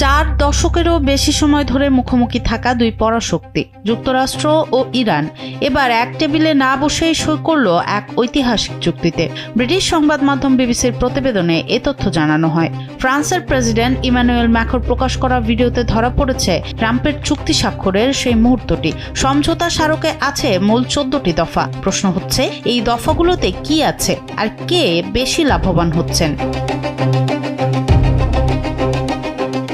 4 দশকেরও বেশি সময় ধরে মুখোমুখি থাকা দুই পরাশক্তি যুক্তরাষ্ট্র ও ইরান এবার এক টেবিলে না বসেই সই করল এক ঐতিহাসিক চুক্তিতে। ব্রিটিশ সংবাদ মাধ্যম বিবিসির প্রতিবেদনে এ তথ্য জানানো হয়। ফ্রান্সের প্রেসিডেন্ট ইমানুয়েল ম্যাক্রোর প্রকাশ করা ভিডিওতে ধরা পড়েছে ট্রাম্পের চুক্তি স্বাক্ষরের সেই মুহূর্তটি। সমঝোতা স্মারকে আছে মূল 14টি দফা। প্রশ্ন হচ্ছে, এই দফাগুলোতে কি আছে আর কে বেশি লাভবান হচ্ছেন?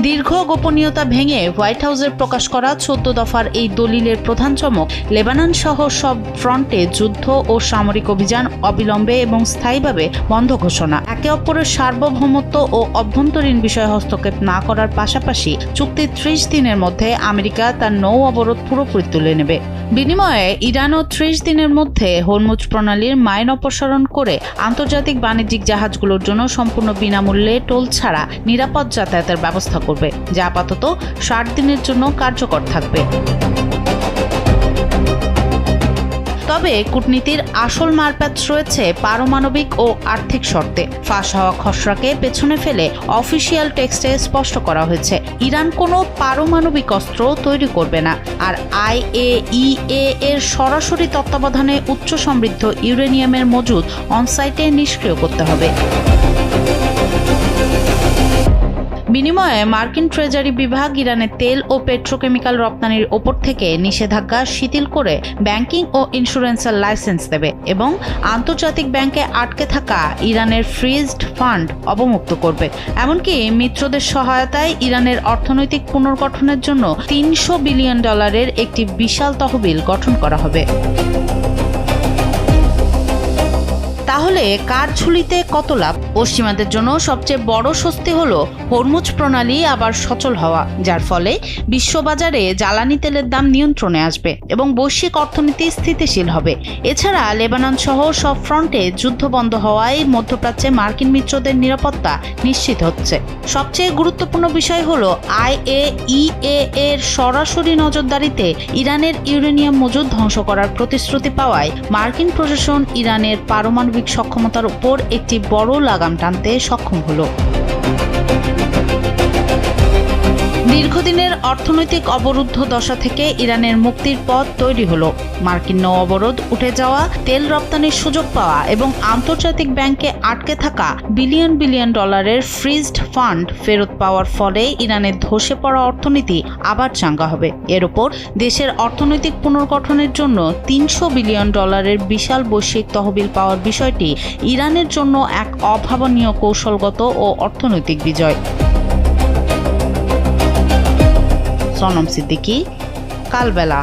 দীর্ঘ গোপনীয়তা ভেঙে হোয়াইট হাউসের প্রকাশ করা 14 দফার এই দলিলের প্রধান চমক লেবানন সহ সব ফ্রন্টে যুদ্ধ ও সামরিক অভিযান অবিলম্বে এবং স্থায়ীভাবে বন্ধ ঘোষণা, একে অপরের সার্বভৌমত্ব ও অভ্যন্তরীণ বিষয়ে হস্তক্ষেপ না করার পাশাপাশি চুক্তির 30 দিনের মধ্যে আমেরিকা তার নৌ অবরোধ পুরোপুরি তুলে নেবে। বিনিময়ে ইরানও 30 দিনের মধ্যে হরমুজ প্রণালীর মাইন অপসারণ করে আন্তর্জাতিক বাণিজ্যিক জাহাজগুলোর জন্য সম্পূর্ণ বিনামূল্যে টোল ছাড়া নিরাপদ যাতায়াতের ব্যবস্থা করবে, যা আপাতত 60 দিনের জন্য কার্যকর থাকবে। তবে কূটনীতির আসল মারপ্যাচ রয়েছে পারমাণবিক ও আর্থিক শর্তে। ফাঁস হওয়া খসড়াকে পেছনে ফেলে অফিসিয়াল টেক্সটে স্পষ্ট করা হয়েছে, ইরান কোনো পারমাণবিক অস্ত্র তৈরি করবে না, আর IAEA এর সরাসরি তত্ত্বাবধানে উচ্চ সমৃদ্ধ ইউরেনিয়ামের মজুদ অনসাইটে নিষ্ক্রিয় করতে হবে। বিনিময়ে মার্কিন ট্রেজারি বিভাগ ইরানের তেল ও পেট্রোকেমিক্যাল রপ্তানির ওপর থেকে নিষেধাজ্ঞা শিথিল করে ব্যাংকিং ও ইন্স্যুরেন্সের লাইসেন্স দেবে এবং আন্তর্জাতিক ব্যাংকে আটকে থাকা ইরানের ফ্রিজড ফান্ড অবমুক্ত করবে। এমনকি মিত্রদের সহায়তায় ইরানের অর্থনৈতিক পুনর্গঠনের জন্য $300 বিলিয়ন একটি বিশাল তহবিল গঠন করা হবে। তাহলে কার ঝুলিতে কত লাভ? পশ্চিমাদের জন্য সবচেয়ে বড় স্বস্তি হলো হরমুজ প্রণালী আবার সচল হওয়া, যার ফলে বিশ্ববাজারে জ্বালানি তেলের দাম নিয়ন্ত্রণে আসবে এবং বৈশ্বিক অর্থনীতি স্থিতিশীল হবে। এছাড়া লেবানন সহ সব ফ্রন্টে যুদ্ধ বন্ধ হওয়ায় মধ্যপ্রাচ্যে মার্কিন মিত্রদের নিরাপত্তা নিশ্চিত হচ্ছে। সবচেয়ে গুরুত্বপূর্ণ বিষয় হলো IAEA এর সরাসরি নজরদারিতে ইরানের ইউরেনিয়াম মজুদ ধ্বংস করার প্রতিশ্রুতি পাওয়ায় মার্কিন প্রশাসন ইরানের পারমাণবিক সক্ষমতার উপর একটি বড় লাগাম টানতে সক্ষম হলো। দীর্ঘদিনের অর্থনৈতিক অবরুদ্ধ দশা থেকে ইরানের মুক্তির পথ তৈরি হলো। মার্কিন নৌ অবরোধ উঠে যাওয়া, তেল রপ্তানির সুযোগ পাওয়া এবং আন্তর্জাতিক ব্যাংকে আটকে থাকা বিলিয়ন বিলিয়ন ডলারের ফ্রিজড ফান্ড ফেরত পাওয়ার ফলে ইরানের ধসে পড়া অর্থনীতি আবার চাঙ্গা হবে। এর উপর দেশের অর্থনৈতিক পুনর্গঠনের জন্য $300 বিলিয়ন বিশাল বৈশ্বিক তহবিল পাওয়ার বিষয়টি ইরানের জন্য এক অভাবনীয় কৌশলগত ও অর্থনৈতিক বিজয়। সনম সিদ্দিকী, কালবেলা।